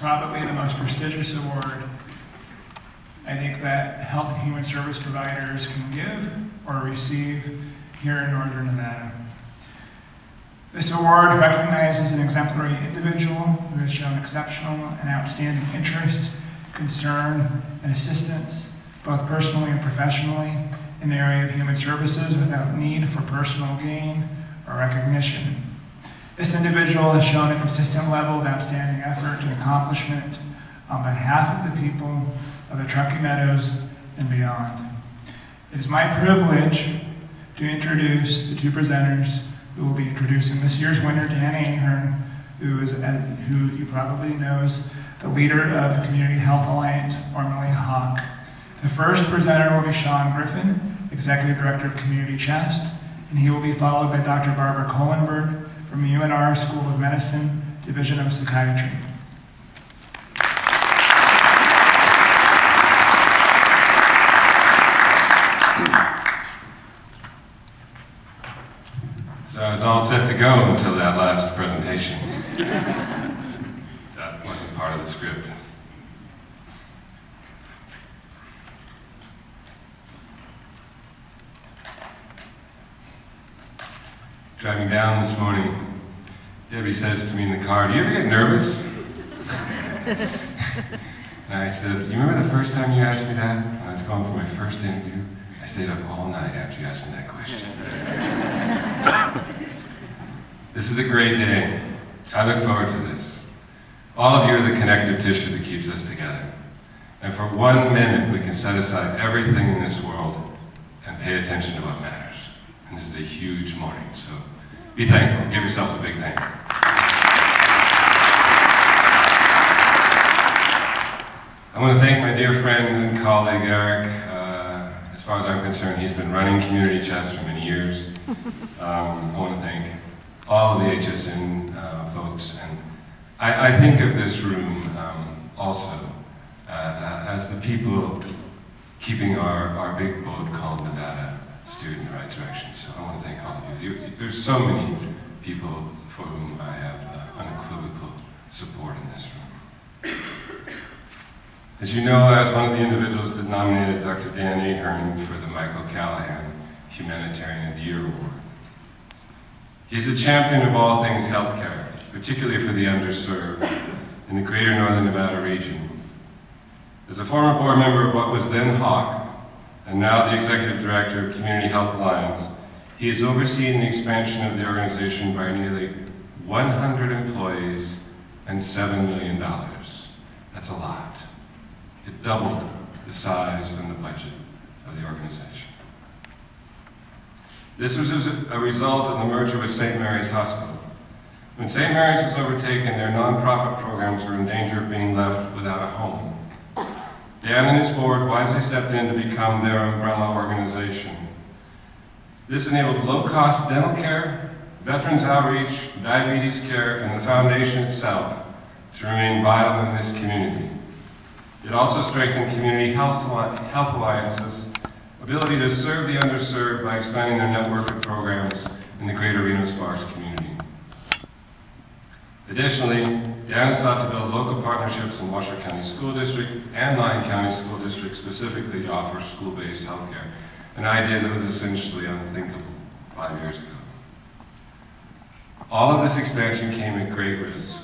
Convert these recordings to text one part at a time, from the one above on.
probably the most prestigious award I think that health and human service providers can give or receive here in Northern Nevada. This award recognizes an exemplary individual who has shown exceptional and outstanding interest, concern, and assistance, both personally and professionally, in the area of human services without need for personal gain or recognition. This individual has shown a consistent level of outstanding effort and accomplishment on behalf of the people of the Truckee Meadows and beyond. It is my privilege to introduce the two presenters who will be introducing this year's winner, Dan Ahern, who you probably knows, the leader of the Community Health Alliance, formerly HAWK. The first presenter will be Sean Griffin, Executive Director of Community Chest, and he will be followed by Dr. Barbara Kohlenberg from UNR School of Medicine, Division of Psychiatry. So I was all set to go until that last presentation. That wasn't part of the script. Driving down this morning, Debbie says to me in the car, "Do you ever get nervous?" And I said, "You remember the first time you asked me that? When I was going for my first interview? I stayed up all night after you asked me that question." This is a great day. I look forward to this. All of you are the connective tissue that keeps us together. And for 1 minute, we can set aside everything in this world and pay attention to what matters. And this is a huge morning, so be thankful. Give yourselves a big thank you. I want to thank my dear friend and colleague, Eric. As far as I'm concerned, he's been running Community Chest for many years. I want to thank all of the HSN folks. And I think of this room also as the people keeping our big boat called Nevada steered in the right direction. So I want to thank all of you. There's so many people for whom I have unequivocal support in this room. As you know, I was one of the individuals that nominated Dr. Dan Ahern for the Michael Callahan Humanitarian of the Year Award. He's a champion of all things healthcare, particularly for the underserved in the greater Northern Nevada region. As a former board member of what was then HAWK, and now the Executive Director of Community Health Alliance, he has overseen the expansion of the organization by nearly 100 employees and $7 million. That's a lot. It doubled the size and the budget of the organization. This was a result of the merger with St. Mary's Hospital. When St. Mary's was overtaken, their nonprofit programs were in danger of being left without a home. Dan and his board wisely stepped in to become their umbrella organization. This enabled low-cost dental care, veterans outreach, diabetes care, and the foundation itself to remain vital in this community. It also strengthened Community Health Alliance's ability to serve the underserved by expanding their network of programs in the greater Reno sparse community. Additionally, Dan sought to build local partnerships in Washoe County School District and Lyon County School District specifically to offer school-based health care, an idea that was essentially unthinkable 5 years ago. All of this expansion came at great risk.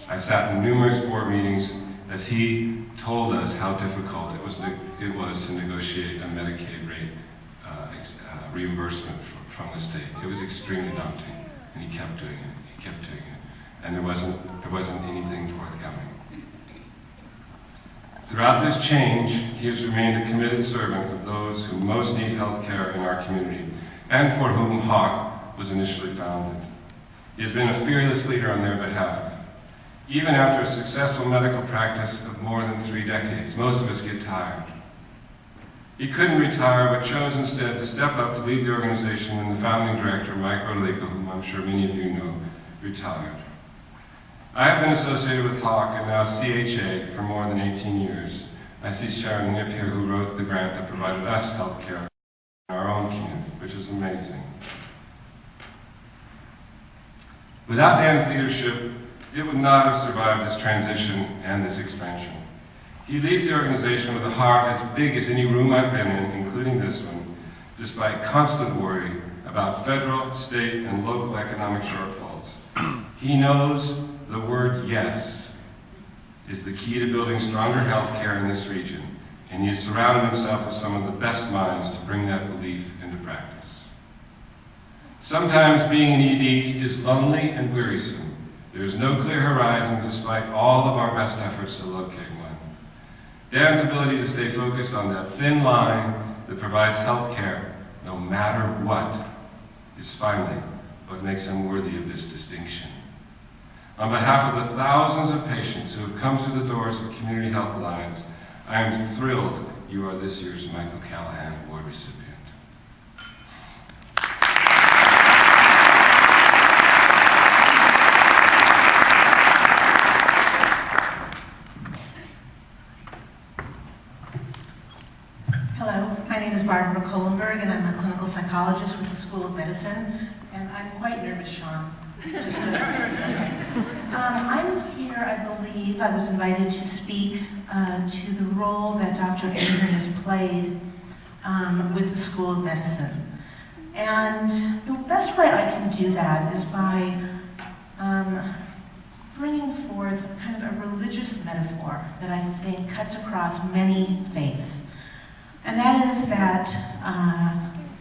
I sat in numerous board meetings as he told us how difficult it was to negotiate a Medicaid rate reimbursement from the state. It was extremely daunting, and he kept doing it. He kept doing it, and there wasn't anything forthcoming. Throughout this change, he has remained a committed servant of those who most need health care in our community, and for whom HAWK was initially founded. He has been a fearless leader on their behalf. Even after a successful medical practice of more than 3 decades, most of us get tired. He couldn't retire, but chose instead to step up to lead the organization when the founding director, Mike Rodolico, whom I'm sure many of you know, retired. I have been associated with HAWK and now CHA for more than 18 years. I see Sharon Nip here, who wrote the grant that provided us health care in our own community, which is amazing. Without Dan's leadership, it would not have survived this transition and this expansion. He leads the organization with a heart as big as any room I've been in, including this one, despite constant worry about federal, state, and local economic shortfalls. He knows the word yes is the key to building stronger health care in this region, and he has surrounded himself with some of the best minds to bring that belief into practice. Sometimes being an ED is lonely and wearisome. There is no clear horizon despite all of our best efforts to locate one. Dan's ability to stay focused on that thin line that provides health care, no matter what, is finally what makes him worthy of this distinction. On behalf of the thousands of patients who have come through the doors of Community Health Alliance, I am thrilled you are this year's Michael Callahan Award recipient. Hello, my name is Barbara Kohlenberg, and I'm a clinical psychologist with the School of Medicine, and I'm quite nervous, Sean. I'm here, I believe, I was invited to speak to the role that Dr. Ahern has played with the School of Medicine. And the best way I can do that is by bringing forth kind of a religious metaphor that I think cuts across many faiths. And that is that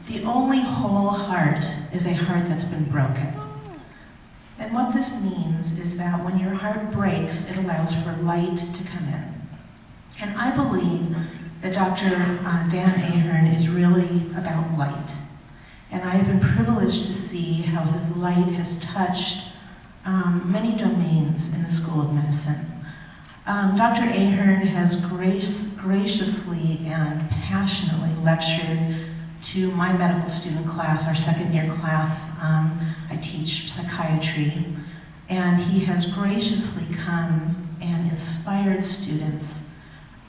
the only whole heart is a heart that's been broken. And what this means is that when your heart breaks, it allows for light to come in. And I believe that Dr. Dan Ahern is really about light. And I have been privileged to see how his light has touched many domains in the School of Medicine. Dr. Ahern has graciously and passionately lectured to my medical student class, our second year class. I teach psychiatry, and he has graciously come and inspired students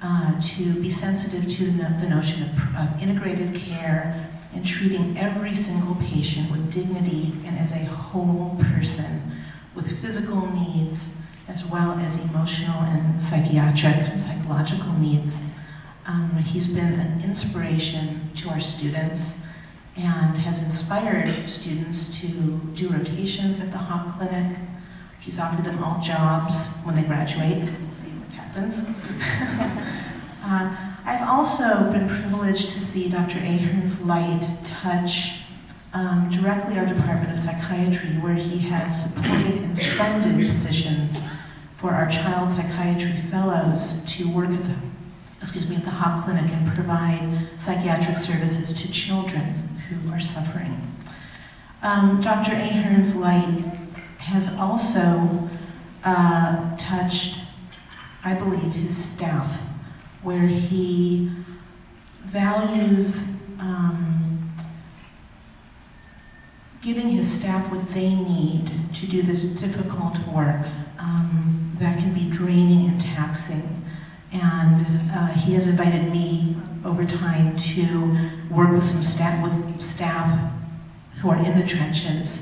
to be sensitive to the notion of integrated care and treating every single patient with dignity and as a whole person with physical needs as well as emotional and psychiatric and psychological needs. He's been an inspiration to our students and has inspired students to do rotations at the Hawk Clinic. He's offered them all jobs when they graduate. We'll see what happens. I've also been privileged to see Dr. Ahern's light touch directly our Department of Psychiatry, where he has supported and funded positions for our child psychiatry fellows to work at the Hawk Clinic and provide psychiatric services to children who are suffering. Dr. Ahern's light has also touched, I believe, his staff, where he values giving his staff what they need to do this difficult work that can be draining and taxing. And he has invited me over time to work with some staff who are in the trenches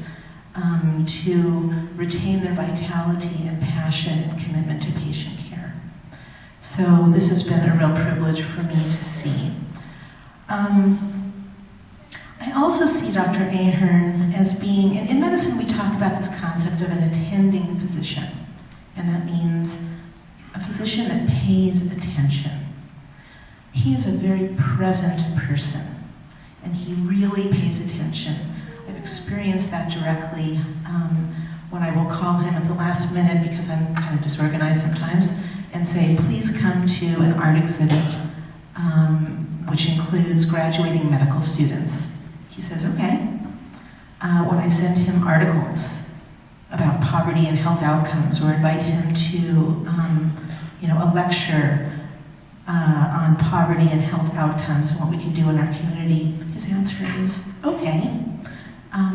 to retain their vitality and passion and commitment to patient care. So this has been a real privilege for me to see. I also see Dr. Ahern as being, and in medicine we talk about this concept of an attending physician, and that means a physician that pays attention. He is a very present person, and he really pays attention. I've experienced that directly when I will call him at the last minute, because I'm kind of disorganized sometimes, and say, please come to an art exhibit, which includes graduating medical students. He says, okay. When I send him articles about poverty and health outcomes, or invite him to a lecture on poverty and health outcomes and what we can do in our community, his answer is, okay.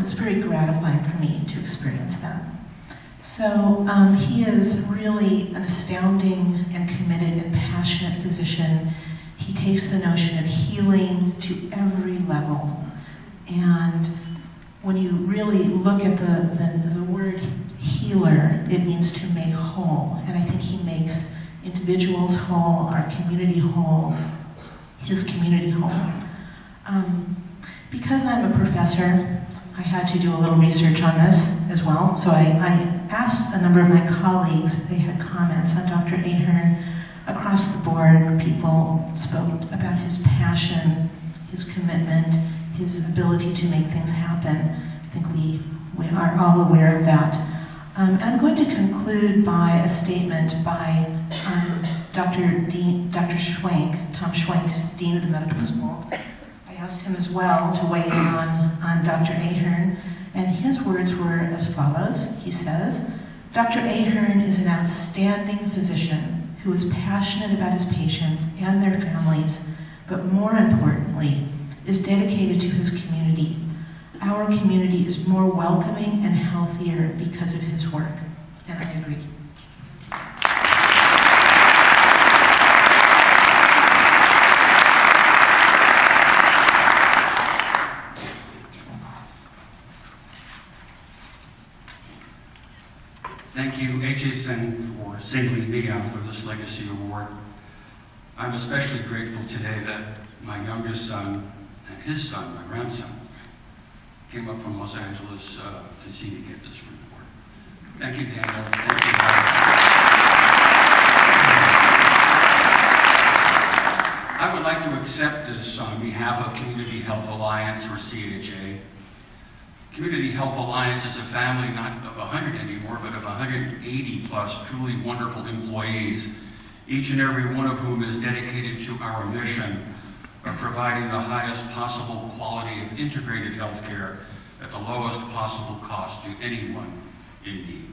It's very gratifying for me to experience that. So he is really an astounding and committed and passionate physician. He takes the notion of healing to every level. And when you really look at the word healer, it means to make whole. And I think he makes individuals whole, our community whole, his community whole. Because I'm a professor, I had to do a little research on this as well. So I asked a number of my colleagues if they had comments on Dr. Ahern. Across the board, people spoke about his passion, his commitment, his ability to make things happen. I think we are all aware of that. And I'm going to conclude by a statement by Dr. Schwenk, Tom Schwenk, who's the Dean of the Medical School. I asked him as well to weigh in on Dr. Ahern, and his words were as follows. He says, Dr. Ahern is an outstanding physician who is passionate about his patients and their families, but more importantly, is dedicated to his community. Our community is more welcoming and healthier because of his work, and I agree. Thank you, HSN, for singling me out for this Legacy Award. I'm especially grateful today that my youngest son and his son, my grandson, came up from Los Angeles to see me get this reward. Thank you, Daniel. Thank you. I would like to accept this on behalf of Community Health Alliance, or CHA. Community Health Alliance is a family not of 100 anymore, but of 180 plus truly wonderful employees, each and every one of whom is dedicated to our mission of providing the highest possible quality of integrated health care at the lowest possible cost to anyone in need.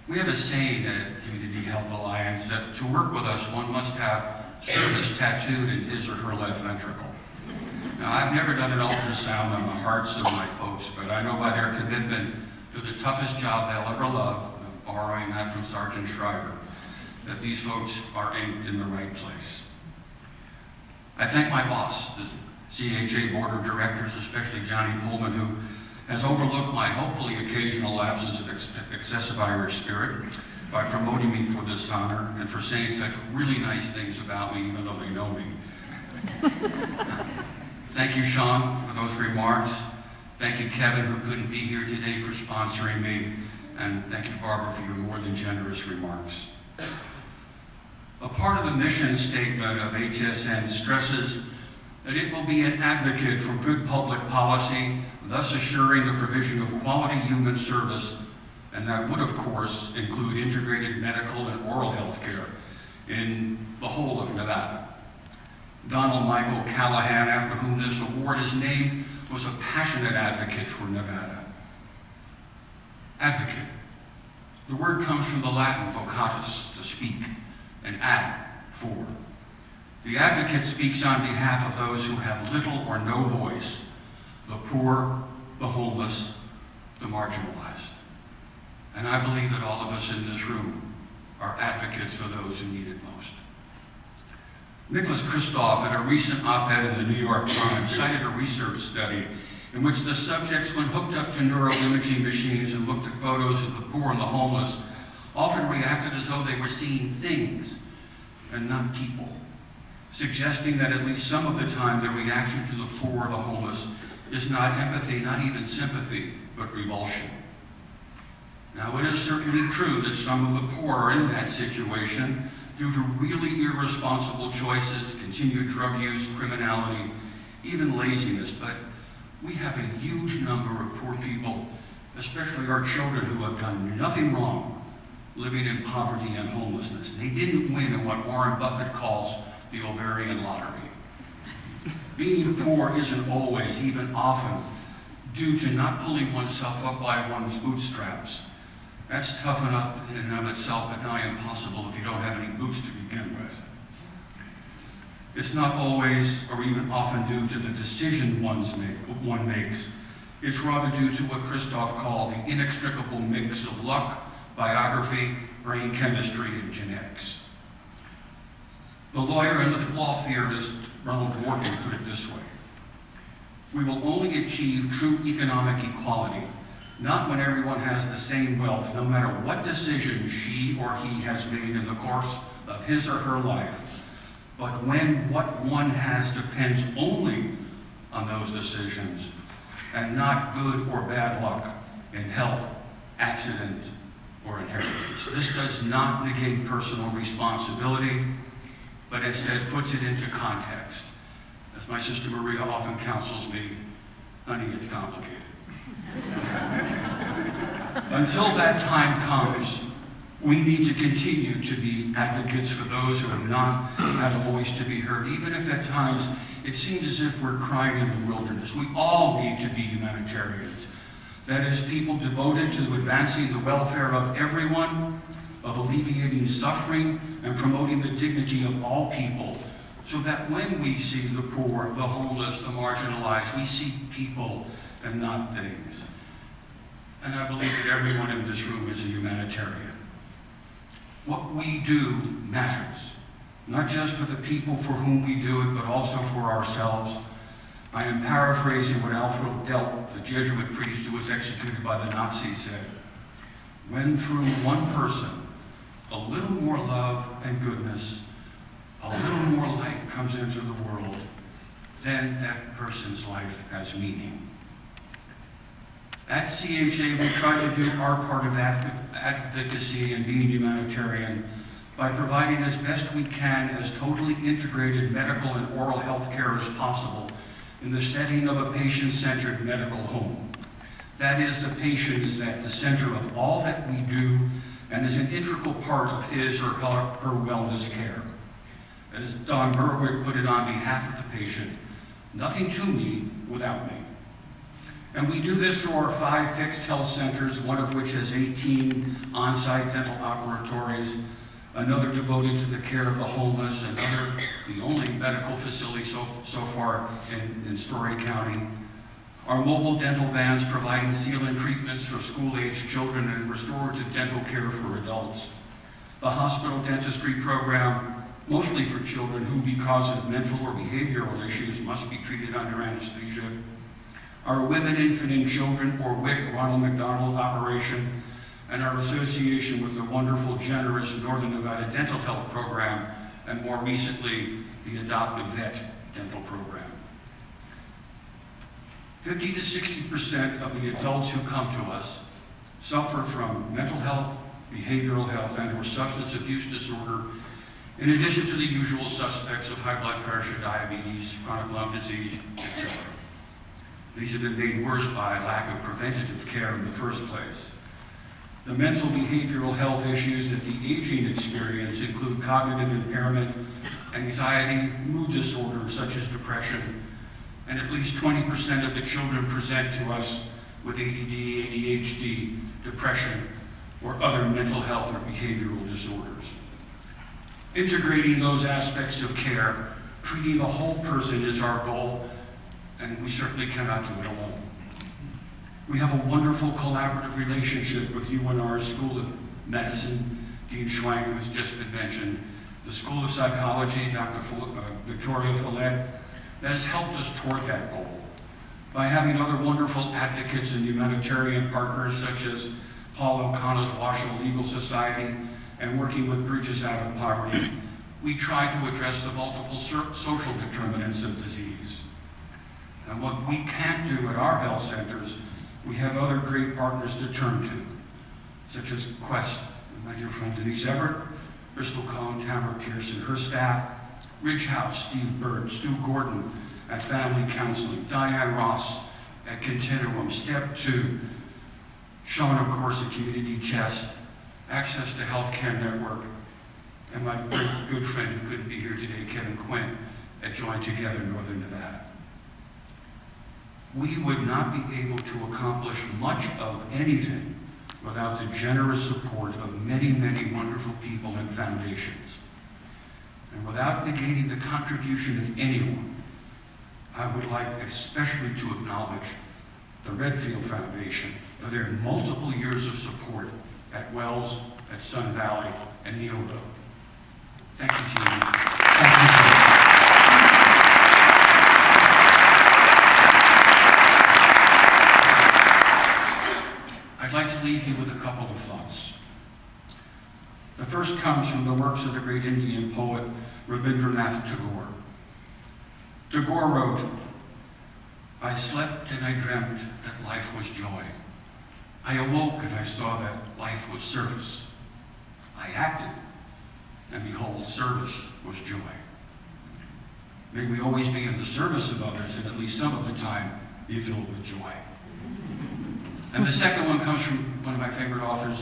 We have a saying at Community Health Alliance that to work with us, one must have service tattooed in his or her left ventricle. Now, I've never done an ultrasound on the hearts of my folks, but I know by their commitment to the toughest job they'll ever love, borrowing that from Sergeant Schreiber, that these folks are inked in the right place. I thank my boss, the CHA Board of Directors, especially Johnny Pullman, who has overlooked my hopefully occasional lapses of excessive Irish spirit by promoting me for this honor and for saying such really nice things about me, even though they know me. Thank you, Sean, for those remarks. Thank you, Kevin, who couldn't be here today, for sponsoring me. And thank you, Barbara, for your more than generous remarks. A part of the mission statement of HSN stresses that it will be an advocate for good public policy, thus assuring the provision of quality human service, and that would, of course, include integrated medical and oral health care in the whole of Nevada. Donald Michael Callahan, after whom this award is named, was a passionate advocate for Nevada. Advocate. The word comes from the Latin vocatus, to speak, and ad, for. The advocate speaks on behalf of those who have little or no voice, the poor, the homeless, the marginalized. And I believe that all of us in this room are advocates for those who need it most. Nicholas Kristof, in a recent op-ed in the New York Times, cited a research study in which the subjects, when hooked up to neuroimaging machines and looked at photos of the poor and the homeless, often reacted as though they were seeing things and not people, suggesting that at least some of the time the reaction to the poor or the homeless is not empathy, not even sympathy, but revulsion. Now, it is certainly true that some of the poor are in that situation due to really irresponsible choices, continued drug use, criminality, even laziness, but we have a huge number of poor people, especially our children, who have done nothing wrong, living in poverty and homelessness. They didn't win in what Warren Buffett calls the ovarian lottery. Being poor isn't always, even often, due to not pulling oneself up by one's bootstraps. That's tough enough in and of itself, but nigh impossible if you don't have any boots to begin with. It's not always, or even often, due to the decision one makes. It's rather due to what Kristof called the inextricable mix of luck, biography, brain chemistry, and genetics. The lawyer and the law theorist Ronald Dworkin put it this way: we will only achieve true economic equality not when everyone has the same wealth, no matter what decision she or he has made in the course of his or her life, but when what one has depends only on those decisions, and not good or bad luck in health, accident, or inheritance. This does not negate personal responsibility, but instead puts it into context. As my sister Maria often counsels me, honey, it's complicated. Until that time comes, we need to continue to be advocates for those who have not had a voice to be heard, even if at times it seems as if we're crying in the wilderness. We all need to be humanitarians. That is, people devoted to advancing the welfare of everyone, of alleviating suffering, and promoting the dignity of all people, so that when we see the poor, the homeless, the marginalized, we see people and not things. And I believe that everyone in this room is a humanitarian. What we do matters, not just for the people for whom we do it, but also for ourselves. I am paraphrasing what Alfred Delp, the Jesuit priest who was executed by the Nazis, said. When through one person, a little more love and goodness, a little more light comes into the world, then that person's life has meaning. At CHA, we try to do our part of advocacy and being humanitarian by providing as best we can as totally integrated medical and oral health care as possible in the setting of a patient-centered medical home. That is, the patient is at the center of all that we do and is an integral part of his or her wellness care. As Don Berwick put it on behalf of the patient, nothing to me without me. And we do this through our 5 fixed health centers, one of which has 18 on-site dental laboratories, another devoted to the care of the homeless, another, the only medical facility so far in Story County. Our mobile dental vans providing seal-in treatments for school-aged children and restorative dental care for adults. The hospital dentistry program, mostly for children who, because of mental or behavioral issues, must be treated under anesthesia. Our Women, Infant, and Children, or WIC, Ronald McDonald operation, and our association with the wonderful, generous Northern Nevada Dental Health Program, and more recently, the Adoptive Vet Dental Program. 50 to 60% of the adults who come to us suffer from mental health, behavioral health, and/or substance abuse disorder, in addition to the usual suspects of high blood pressure, diabetes, chronic lung disease, etc. These have been made worse by lack of preventative care in the first place. The mental behavioral health issues that the aging experience include cognitive impairment, anxiety, mood disorders such as depression, and at least 20% of the children present to us with ADD, ADHD, depression, or other mental health or behavioral disorders. Integrating those aspects of care, treating the whole person is our goal, and we certainly cannot do it alone. We have a wonderful collaborative relationship with UNR's School of Medicine, Dean Schwank, who has just been mentioned, the School of Psychology, Dr. Victoria Follett, that has helped us toward that goal by having other wonderful advocates and humanitarian partners such as Paul O'Connor's Washoe Legal Society and working with Bridges Out of Poverty. We try to address the multiple social determinants of disease. And what we can't do at our health centers, we have other great partners to turn to, such as Quest, my dear friend Denise Everett, Bristol Cohn, Tamara Pierce and her staff, Ridge House, Steve Bird, Stu Gordon at Family Counseling, Diane Ross at Continuum, Step 2, Sean, of course, at Community Chest, Access to Healthcare Network, and my good friend who couldn't be here today, Kevin Quinn, at Join Together Northern Nevada. We would not be able to accomplish much of anything without the generous support of many, many wonderful people and foundations. And without negating the contribution of anyone, I would like especially to acknowledge the Redfield Foundation for their multiple years of support at Wells, at Sun Valley, and Neobo. Thank you, team. Thank you, team. thoughts. The first comes from the works of the great Indian poet Rabindranath Tagore. Tagore wrote, "I slept and I dreamt that life was joy. I awoke and I saw that life was service. I acted, and behold, service was joy." May we always be in the service of others, and at least some of the time be filled with joy. And the second one comes from one of my favorite authors,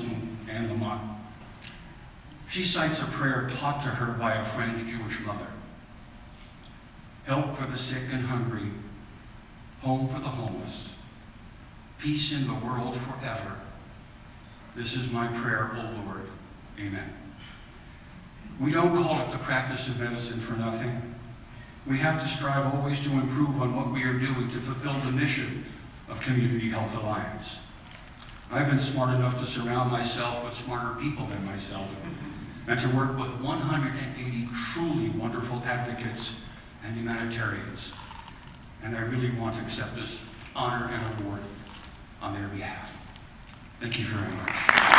Anne Lamott. She cites a prayer taught to her by a French Jewish mother. "Help for the sick and hungry, home for the homeless, peace in the world forever. This is my prayer, O Lord. Amen." We don't call it the practice of medicine for nothing. We have to strive always to improve on what we are doing to fulfill the mission of Community Health Alliance. I've been smart enough to surround myself with smarter people than myself and to work with 180 truly wonderful advocates and humanitarians. And I really want to accept this honor and award on their behalf. Thank you very much.